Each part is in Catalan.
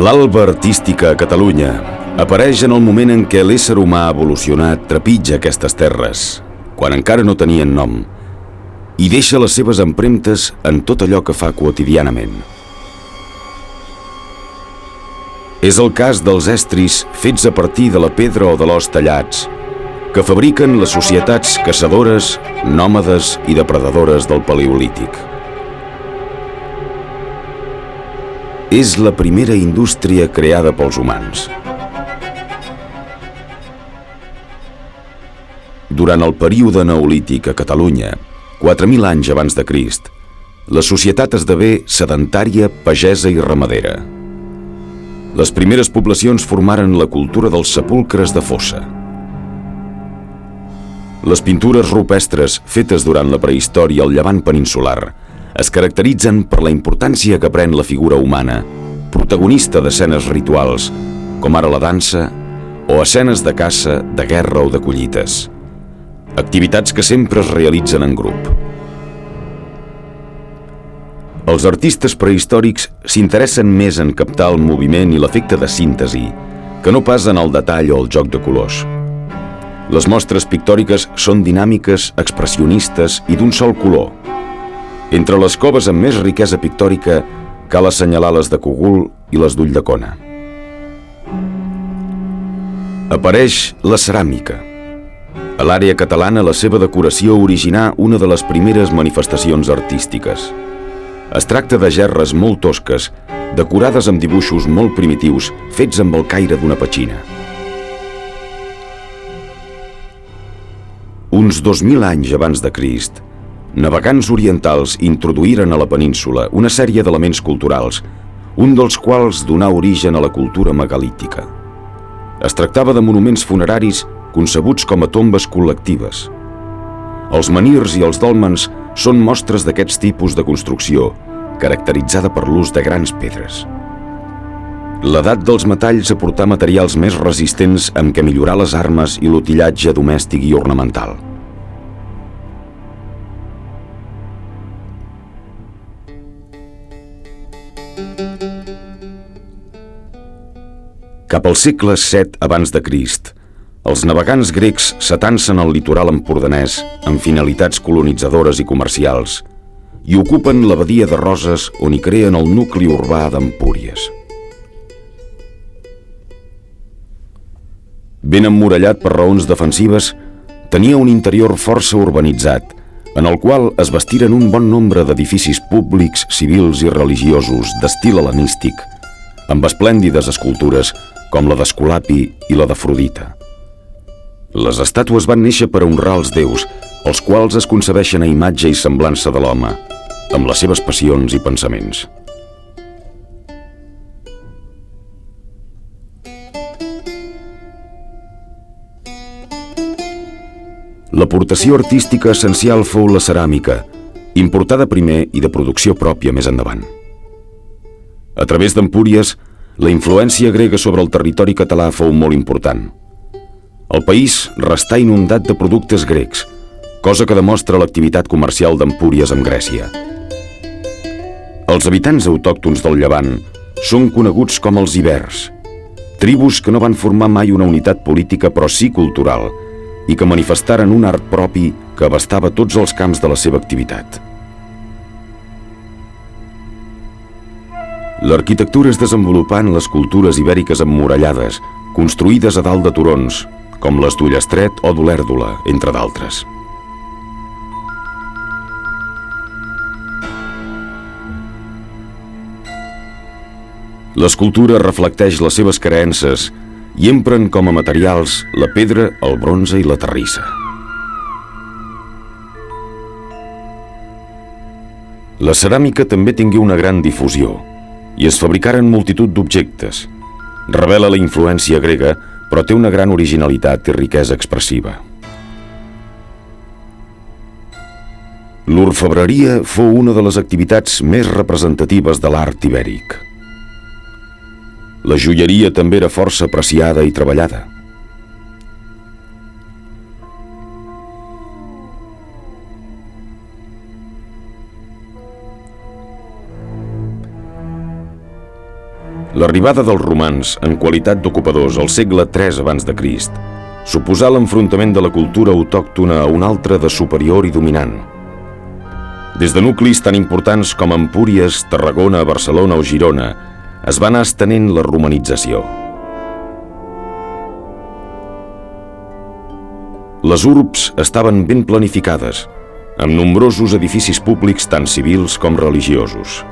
L'alba artística a Catalunya apareix en el moment en què l'ésser humà evolucionat trepitja aquestes terres, quan encara no tenien nom, i deixa les seves empremtes en tot allò que fa quotidianament. És el cas dels estris fets a partir de la pedra o de l'os tallats, que fabriquen les societats caçadores, nòmades i depredadores del Paleolític. És la primera indústria creada pels humans. Durant el període neolític a Catalunya, 4.000 anys abans de Crist, la societat esdevé sedentària, pagesa i ramadera. Les primeres poblacions formaren la cultura dels sepulcres de fossa. Les pintures rupestres fetes durant la prehistòria al llevant peninsular es caracteritzen per la importància que pren la figura humana, protagonista d'escenes rituals, com ara la dansa, o escenes de caça, de guerra o de collites. Activitats que sempre es realitzen en grup. Els artistes prehistòrics s'interessen més en captar el moviment i l'efecte de síntesi, que no pas en el detall o el joc de colors. Les mostres pictòriques són dinàmiques, expressionistes i d'un sol color. Entre les coves amb més riquesa pictòrica cal assenyalar les de Cogul i les d'Ulldecona. Apareix la ceràmica. A l'àrea catalana la seva decoració originà una de les primeres manifestacions artístiques. Es tracta de gerres molt tosques, decorades amb dibuixos molt primitius, fets amb el caire d'una petxina. Uns 2.000 anys abans de Crist, navegants orientals introduïren a la península una sèrie d'elements culturals, un dels quals donà origen a la cultura megalítica. Es tractava de monuments funeraris concebuts com a tombes col·lectives. Els menhirs i els dòlmens són mostres d'aquests tipus de construcció, caracteritzada per l'ús de grans pedres. L'edat dels metalls aportà materials més resistents amb què millorar les armes i l'utillatge domèstic i ornamental. Cap al segle VII abans de Crist, els navegants grecs s'atancen al litoral empordanès amb finalitats colonitzadores i comercials i ocupen la badia de Roses, on hi creen el nucli urbà d'Empúries. Ben emmurallat per raons defensives, tenia un interior força urbanitzat, en el qual es bastiren un bon nombre d'edificis públics, civils i religiosos d'estil hel·lenístic, amb esplèndides escultures com la d'Esculapi i la d'Afrodita. Les estàtues van néixer per honrar els déus, els quals es concebeixen a imatge i semblança de l'home, amb les seves passions i pensaments. L'aportació artística essencial fou la ceràmica, importada primer i de producció pròpia més endavant. A través d'Empúries, la influència grega sobre el territori català fou molt important. El país restà inundat de productes grecs, cosa que demostra l'activitat comercial d'Empúries amb Grècia. Els habitants autòctons del Llevant són coneguts com els ibers, tribus que no van formar mai una unitat política però sí cultural i que manifestaren un art propi que abastava tots els camps de la seva activitat. L'arquitectura es desenvolupà en les cultures ibèriques emmurallades, construïdes a dalt de turons, com les d'Ullastret o d'Olèrdola, entre d'altres. L'escultura reflecteix les seves creences i empren com a materials la pedra, el bronze i la terrissa. La ceràmica també tingué una gran difusió i es fabricaren multitud d'objectes. Revela la influència grega, però té una gran originalitat i riquesa expressiva. L'orfebreria fou una de les activitats més representatives de l'art ibèric. La joieria també era força apreciada i treballada. L'arribada dels romans, en qualitat d'ocupadors al segle III abans de Crist, suposà l'enfrontament de la cultura autòctona a una altra de superior i dominant. Des de nuclis tan importants com Empúries, Tarragona, Barcelona o Girona, es va anar estenent la romanització. Les urbs estaven ben planificades, amb nombrosos edificis públics tant civils com religiosos.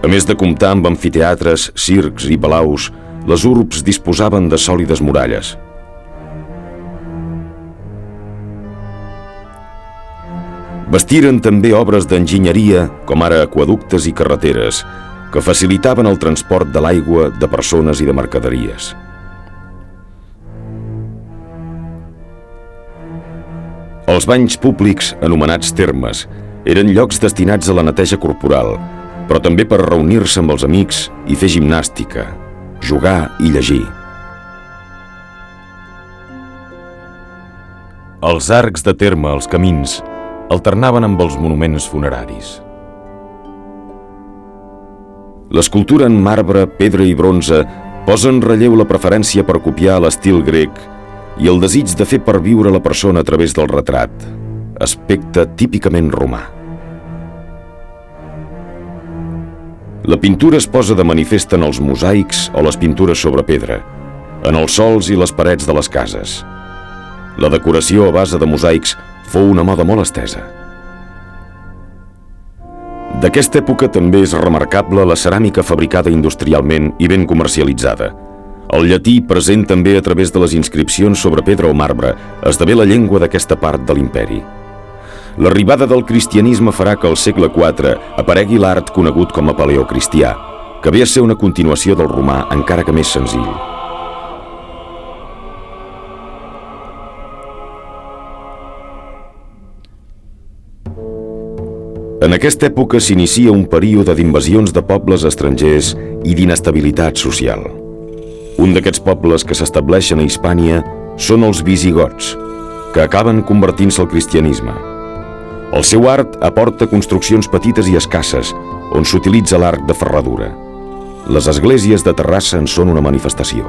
A més de comptar amb amfiteatres, circs i palaus, les urbs disposaven de sòlides muralles. Bastiren també obres d'enginyeria, com ara aqüeductes i carreteres, que facilitaven el transport de l'aigua, de persones i de mercaderies. Els banys públics, anomenats termes, eren llocs destinats a la neteja corporal, però també per reunir-se amb els amics i fer gimnàstica, jugar i llegir. Els arcs de terme als camins alternaven amb els monuments funeraris. L'escultura en marbre, pedra i bronze posa en relleu la preferència per copiar l'estil grec i el desig de fer perviure la persona a través del retrat, aspecte típicament romà. La pintura es posa de manifest en els mosaics o les pintures sobre pedra, en els sòls i les parets de les cases. La decoració a base de mosaics fou una moda molt estesa. D'aquesta època també és remarcable la ceràmica fabricada industrialment i ben comercialitzada. El llatí, present també a través de les inscripcions sobre pedra o marbre, esdevé la llengua d'aquesta part de l'imperi. L'arribada del cristianisme farà que al segle IV aparegui l'art conegut com a paleocristià, que ve a ser una continuació del romà, encara que més senzill. En aquesta època s'inicia un període d'invasions de pobles estrangers i d'inestabilitat social. Un d'aquests pobles que s'estableixen a Hispània són els visigots, que acaben convertint-se al cristianisme. El seu art aporta construccions petites i escasses, on s'utilitza l'arc de ferradura. Les esglésies de Terrassa en són una manifestació.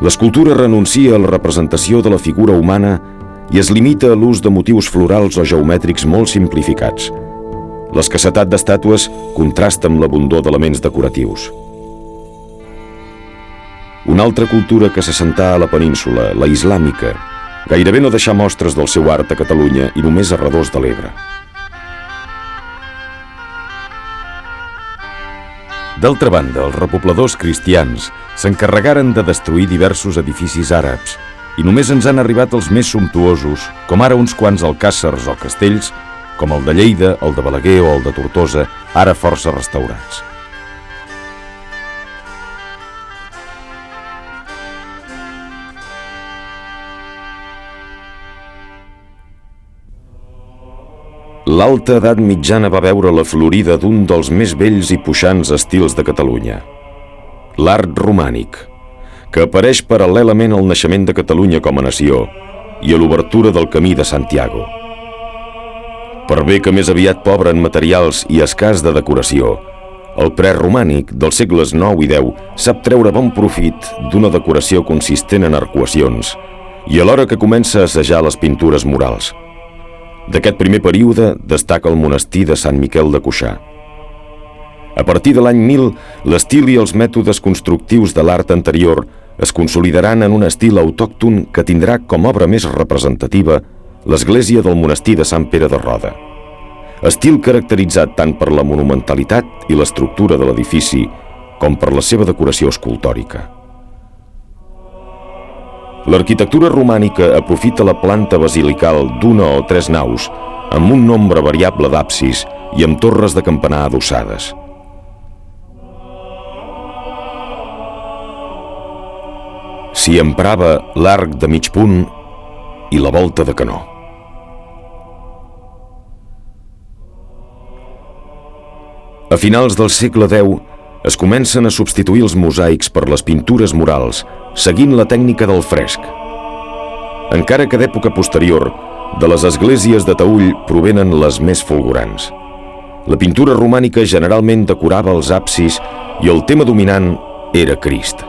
L'escultura renuncia a la representació de la figura humana i es limita a l'ús de motius florals o geomètrics molt simplificats. L'escassetat d'estàtues contrasta amb l'abundor d'elements decoratius. Una altra cultura que s'assentà a la península, la islàmica, gairebé no deixà mostres del seu art a Catalunya i només a redós de l'Ebre. D'altra banda, els repobladors cristians s'encarregaren de destruir diversos edificis àrabs i només ens han arribat els més sumptuosos, com ara uns quants alcàssers o castells, com el de Lleida, el de Balaguer o el de Tortosa, ara força restaurats. L'alta edat mitjana va veure la florida d'un dels més bells i puixants estils de Catalunya, l'art romànic, que apareix paral·lelament al naixement de Catalunya com a nació i a l'obertura del camí de Santiago. Per bé que més aviat pobre en materials i escàs de decoració, el preromànic dels segles IX i X sap treure bon profit d'una decoració consistent en arcuacions i alhora que comença a assajar les pintures murals. D'aquest primer període destaca el monestir de Sant Miquel de Cuixà. A partir de l'any 1000, l'estil i els mètodes constructius de l'art anterior es consolidaran en un estil autòcton que tindrà com obra més representativa l'església del monestir de Sant Pere de Roda. Estil caracteritzat tant per la monumentalitat i l'estructura de l'edifici com per la seva decoració escultòrica. L'arquitectura romànica aprofita la planta basilical d'una o tres naus amb un nombre variable d'absis i amb torres de campanar adossades. S'hi emprava l'arc de mig punt i la volta de canó. A finals del segle X es comencen a substituir els mosaics per les pintures murals, seguint la tècnica del fresc. Encara que d'època posterior, de les esglésies de Taüll provenen les més fulgurants. La pintura romànica generalment decorava els absis i el tema dominant era Crist.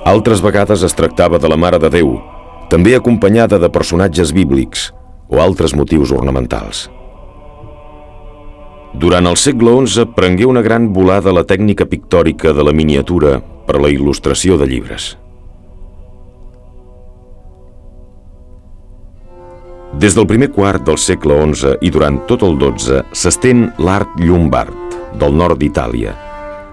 Altres vegades es tractava de la Mare de Déu, també acompanyada de personatges bíblics o altres motius ornamentals. Durant el segle XI prengué una gran volada la tècnica pictòrica de la miniatura per a la il·lustració de llibres. Des del primer quart del segle XI i durant tot el XII s'estén l'art llombard del nord d'Itàlia,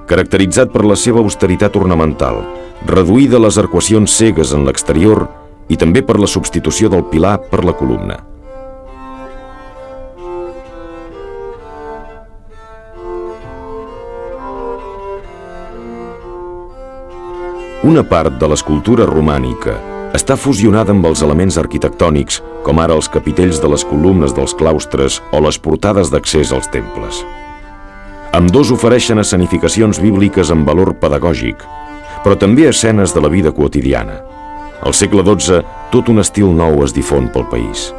caracteritzat per la seva austeritat ornamental, reduïda a les arcuacions cegues en l'exterior i també per la substitució del pilar per la columna. Una part de l'escultura romànica està fusionada amb els elements arquitectònics, com ara els capitells de les columnes dels claustres o les portades d'accés als temples. Ambdós ofereixen escenificacions bíbliques amb valor pedagògic, però també escenes de la vida quotidiana. Al segle XII, tot un estil nou es difon pel país.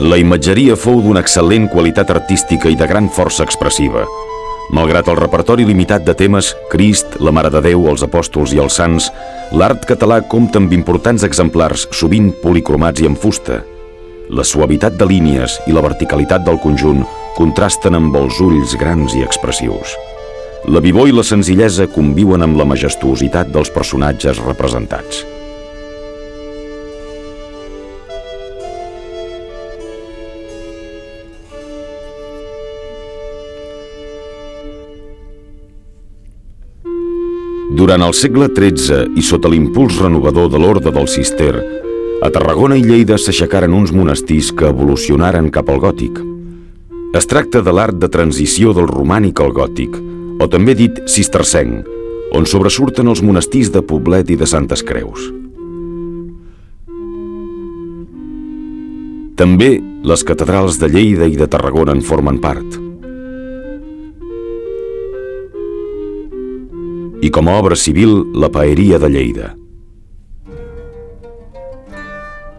La imatgeria fou d'una excel·lent qualitat artística i de gran força expressiva. Malgrat el repertori limitat de temes, Crist, la Mare de Déu, els apòstols i els sants, l'art català compta amb importants exemplars, sovint policromats i en fusta. La suavitat de línies i la verticalitat del conjunt contrasten amb els ulls grans i expressius. La vivor i la senzillesa conviuen amb la majestuositat dels personatges representats. Durant el segle XIII i sota l'impuls renovador de l'Orde del Cister, a Tarragona i Lleida s'aixecaren uns monestirs que evolucionaren cap al gòtic. Es tracta de l'art de transició del romànic al gòtic, o també dit cistercenc, on sobresurten els monestirs de Poblet i de Santes Creus. També les catedrals de Lleida i de Tarragona en formen part. I com a obra civil, la Paeria de Lleida.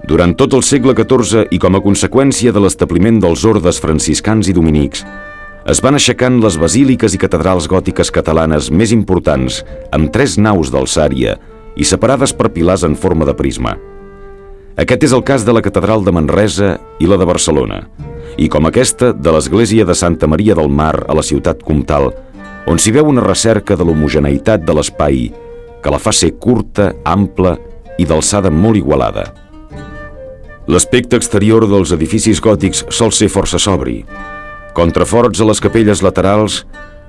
Durant tot el segle XIV i com a conseqüència de l'establiment dels ordes franciscans i dominics, es van aixecant les basíliques i catedrals gòtiques catalanes més importants, amb 3 naus d'alçària i separades per pilars en forma de prisma. Aquest és el cas de la catedral de Manresa i la de Barcelona, i com aquesta, de l'església de Santa Maria del Mar a la ciutat comtal, on s'hi veu una recerca de l'homogeneïtat de l'espai que la fa ser curta, ampla i d'alçada molt igualada. L'aspecte exterior dels edificis gòtics sol ser força sobri. Contraforts a les capelles laterals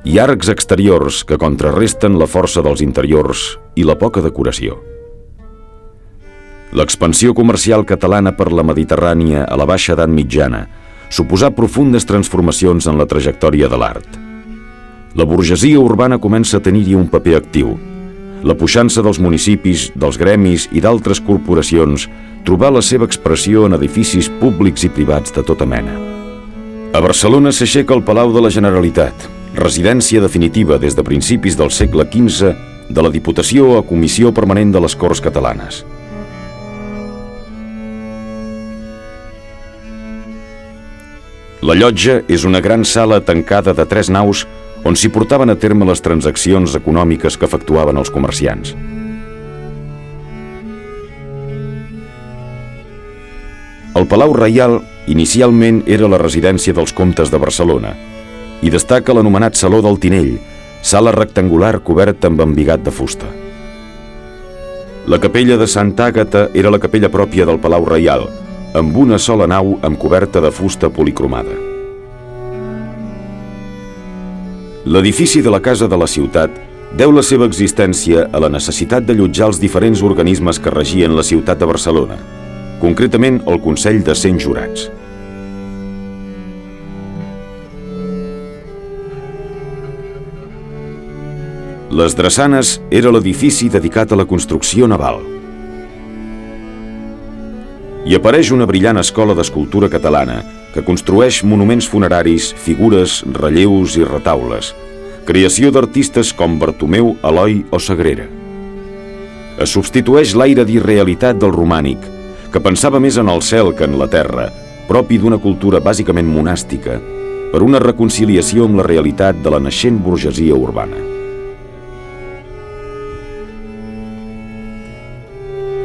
i arcs exteriors que contrarresten la força dels interiors i la poca decoració. L'expansió comercial catalana per la Mediterrània a la baixa edat mitjana suposà profundes transformacions en la trajectòria de l'art. La burgesia urbana comença a tenir-hi un paper actiu. La puixança dels municipis, dels gremis i d'altres corporacions trobà la seva expressió en edificis públics i privats de tota mena. A Barcelona s'aixeca el Palau de la Generalitat, residència definitiva des de principis del segle XV de la Diputació o Comissió Permanent de les Corts Catalanes. La llotja és una gran sala tancada de 3 naus on s'hi portaven a terme les transaccions econòmiques que efectuaven els comerciants. El Palau Reial inicialment era la residència dels comtes de Barcelona i destaca l'anomenat Saló del Tinell, sala rectangular coberta amb embigat de fusta. La capella de Santa Àgata era la capella pròpia del Palau Reial, amb una sola nau amb coberta de fusta policromada. L'edifici de la Casa de la Ciutat deu la seva existència a la necessitat d'allotjar els diferents organismes que regien la ciutat de Barcelona, concretament el Consell de 100 Jurats. Les Drassanes era l'edifici dedicat a la construcció naval. Hi apareix una brillant escola d'escultura catalana que construeix monuments funeraris, figures, relleus i retaules, creació d'artistes com Bartomeu, Eloi o Sagrera. Es substitueix l'aire d'irrealitat del romànic, que pensava més en el cel que en la terra, propi d'una cultura bàsicament monàstica, per una reconciliació amb la realitat de la naixent burgesia urbana.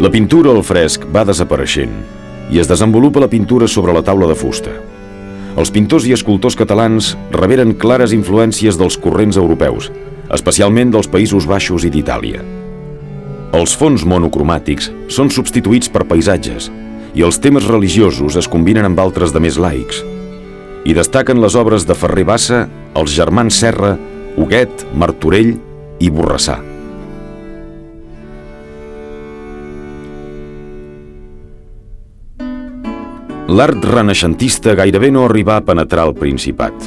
La pintura al fresc va desapareixent i es desenvolupa la pintura sobre la taula de fusta. Els pintors i escultors catalans reberen clares influències dels corrents europeus, especialment dels Països Baixos i d'Itàlia. Els fons monocromàtics són substituïts per paisatges i els temes religiosos es combinen amb altres de més laics. Hi destaquen les obres de Ferrer Bassa, els germans Serra, Huguet, Martorell i Borrassà. L'art renaixentista gairebé no arribà a penetrar al Principat.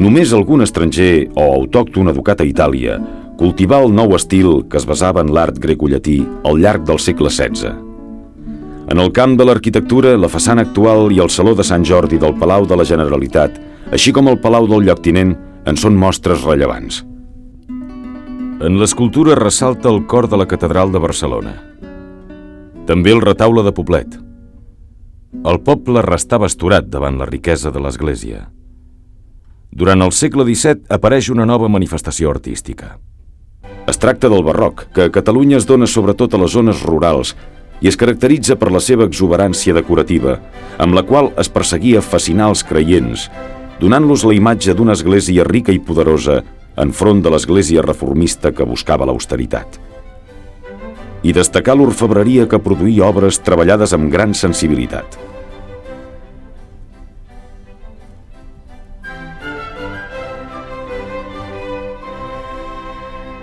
Només algun estranger o autòcton educat a Itàlia cultivà el nou estil que es basava en l'art grecollatí al llarg del segle XVI. En el camp de l'arquitectura, la façana actual i el Saló de Sant Jordi del Palau de la Generalitat, així com el Palau del Lloctinent, en són mostres rellevants. En l'escultura ressalta el cor de la Catedral de Barcelona. També el retaule de Poblet. El poble restava astorat davant la riquesa de l'església. Durant el segle XVII apareix una nova manifestació artística. Es tracta del barroc, que a Catalunya es dona sobretot a les zones rurals i es caracteritza per la seva exuberància decorativa, amb la qual es perseguia fascinar els creients, donant-los la imatge d'una església rica i poderosa enfront de l'església reformista que buscava l'austeritat. I destacar l'orfebreria que produïa obres treballades amb gran sensibilitat.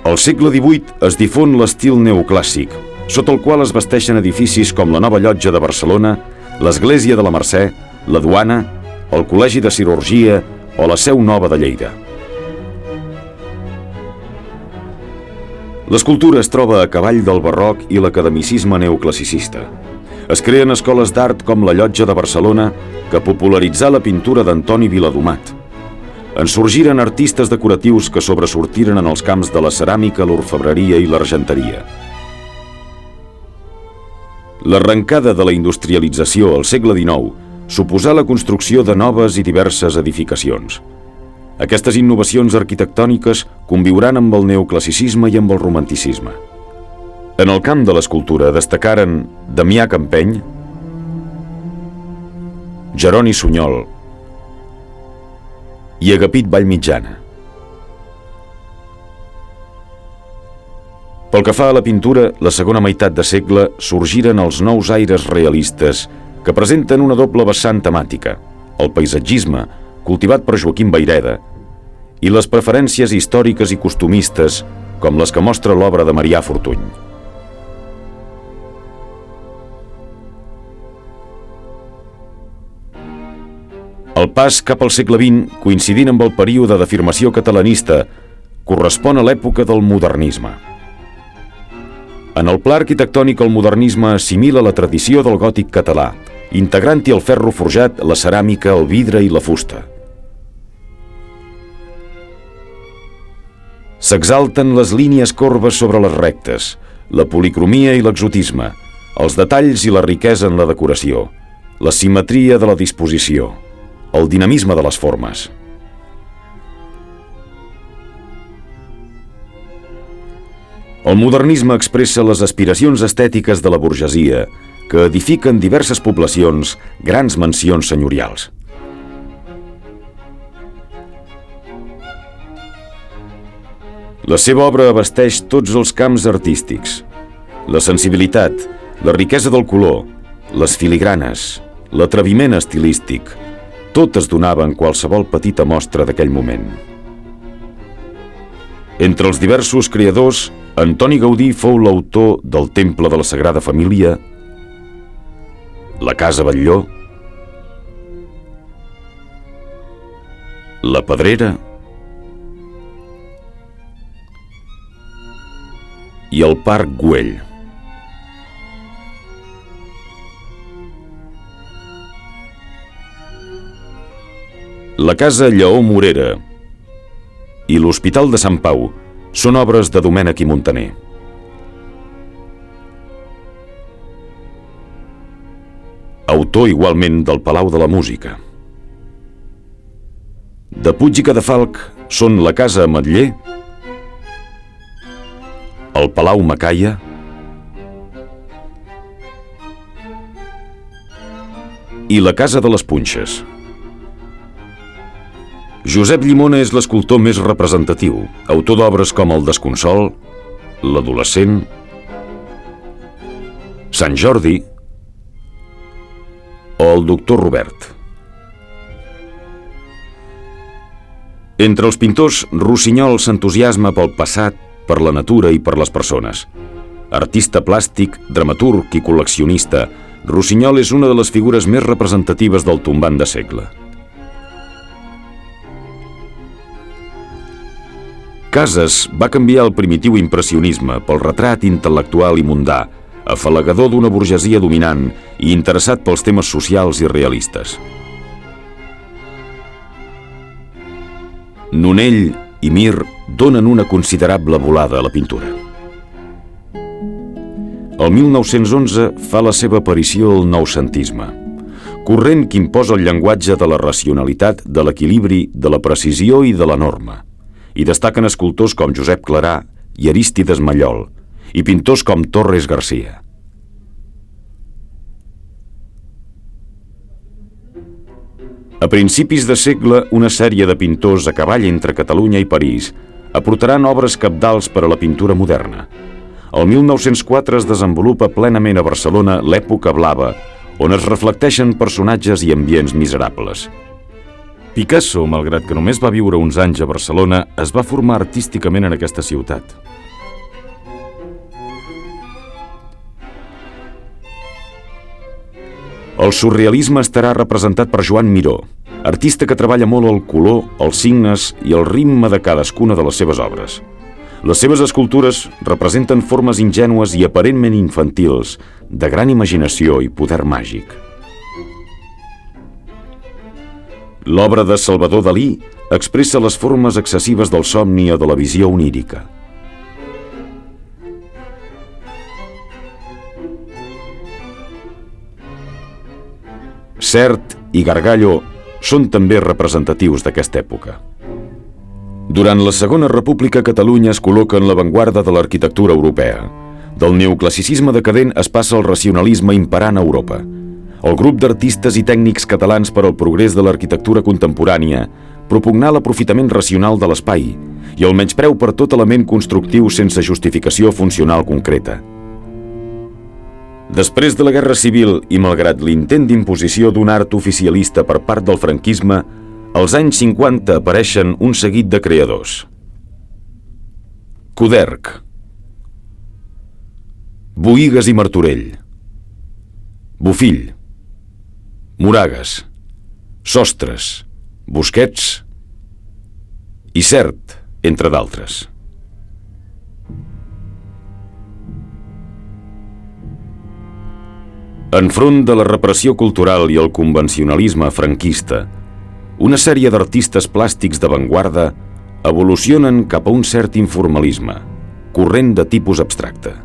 Al segle XVIII es difon l'estil neoclàssic, sota el qual es vesteixen edificis com la Nova Llotja de Barcelona, l'Església de la Mercè, la Duana, el Col·legi de Cirurgia o la Seu Nova de Lleida. L'escultura es troba a cavall del barroc i l'academicisme neoclassicista. Es creen escoles d'art com la Llotja de Barcelona, que popularitzà la pintura d'Antoni Viladomat. En sorgiren artistes decoratius que sobresortiren en els camps de la ceràmica, l'orfebreria i l'argenteria. L'arrencada de la industrialització al segle XIX suposà la construcció de noves i diverses edificacions. Aquestes innovacions arquitectòniques conviuran amb el neoclassicisme i amb el romanticisme. En el camp de l'escultura destacaren Damià Campeny, Jeroni Sunyol i Agapit Vallmitjana. Pel que fa a la pintura, la segona meitat de segle sorgiren els nous aires realistes que presenten una doble vessant temàtica, el paisatgisme, cultivat per Joaquim Vayreda, i les preferències històriques i costumistes, com les que mostra l'obra de Marià Fortuny. El pas cap al segle XX, coincidint amb el període d'afirmació catalanista, correspon a l'època del modernisme. En el pla arquitectònic, el modernisme assimila la tradició del gòtic català, integrant-hi el ferro forjat, la ceràmica, el vidre i la fusta. S'exalten les línies corbes sobre les rectes, la policromia i l'exotisme, els detalls i la riquesa en la decoració, la simetria de la disposició, el dinamisme de les formes. El modernisme expressa les aspiracions estètiques de la burgesia, que edifiquen diverses poblacions, grans mansions senyorials. La seva obra abasteix tots els camps artístics. La sensibilitat, la riquesa del color, les filigranes, l'atreviment estilístic, tot es donava en qualsevol petita mostra d'aquell moment. Entre els diversos creadors, Antoni Gaudí fou l'autor del Temple de la Sagrada Família, la Casa Batlló, la Pedrera i el Parc Güell. La Casa Lleó Morera i l'Hospital de Sant Pau són obres de Domènech i Muntaner. autor igualment del Palau de la Música. De Puig i Cadafalch són la Casa Ametller, el Palau Macaia i la Casa de les Punxes. Josep Llimona és l'escultor més representatiu, autor d'obres com El Desconsol, L'Adolescent, Sant Jordi o El Doctor Robert. Entre els pintors, Rossinyol s'entusiasma pel passat, per la natura i per les persones. Artista plàstic, dramaturg i col·leccionista, Rossinyol és una de les figures més representatives del tombant de segle. Casas va canviar el primitiu impressionisme pel retrat intel·lectual i mundà, afalagador d'una burgesia dominant i interessat pels temes socials i realistes. Nonell i Mir donen una considerable volada a la pintura. El 1911 fa la seva aparició el noucentisme, corrent que imposa el llenguatge de la racionalitat, de l'equilibri, de la precisió i de la norma. Hi destaquen escultors com Josep Clarà i Arístides Mallol, i pintors com Torres Garcia. A principis de segle, una sèrie de pintors a cavall entre Catalunya i París aportaran obres cabdals per a la pintura moderna. El 1904 es desenvolupa plenament a Barcelona l'època blava, on es reflecteixen personatges i ambients miserables. Picasso, malgrat que només va viure uns anys a Barcelona, es va formar artísticament en aquesta ciutat. El surrealisme estarà representat per Joan Miró, artista que treballa molt el color, els signes i el ritme de cadascuna de les seves obres. Les seves escultures representen formes ingènues i aparentment infantils, de gran imaginació i poder màgic. L'obra de Salvador Dalí expressa les formes excessives del somni o de la visió onírica. Sert i Gargallo són també representatius d'aquesta època. Durant la Segona República, Catalunya es col·loca en l'avantguarda de l'arquitectura europea. Del neoclassicisme decadent es passa al racionalisme imperant a Europa. El grup d'artistes i tècnics catalans per al progrés de l'arquitectura contemporània propugnà l'aprofitament racional de l'espai i el menyspreu per tot element constructiu sense justificació funcional concreta. Després de la Guerra Civil i malgrat l'intent d'imposició d'un art oficialista per part del franquisme, als anys 50 apareixen un seguit de creadors. Coderch, Bohigas i Martorell, Bofill, Moragas, Sostres, Busquets i Sert, entre d'altres. Enfront de la repressió cultural i el convencionalisme franquista, una sèrie d'artistes plàstics d'avantguarda evolucionen cap a un cert informalisme, corrent de tipus abstracte.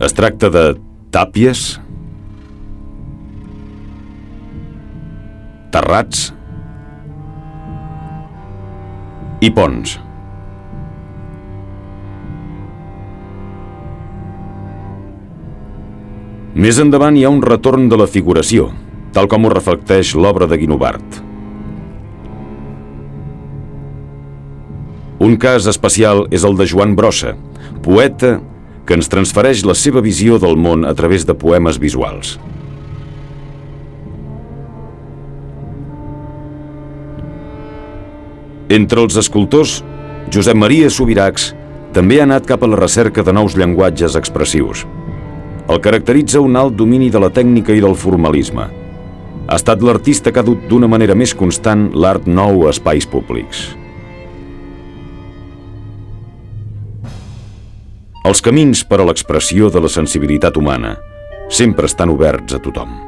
Es tracta de tàpies, terrats i ponts. Més endavant hi ha un retorn de la figuració, tal com ho reflecteix l'obra de Guinovart. Un cas especial és el de Joan Brossa, poeta que ens transfereix la seva visió del món a través de poemes visuals. Entre els escultors, Josep Maria Subirachs també ha anat cap a la recerca de nous llenguatges expressius. El caracteritza un alt domini de la tècnica i del formalisme. Ha estat l'artista que ha dut d'una manera més constant l'art nou a espais públics. Els camins per a l'expressió de la sensibilitat humana sempre estan oberts a tothom.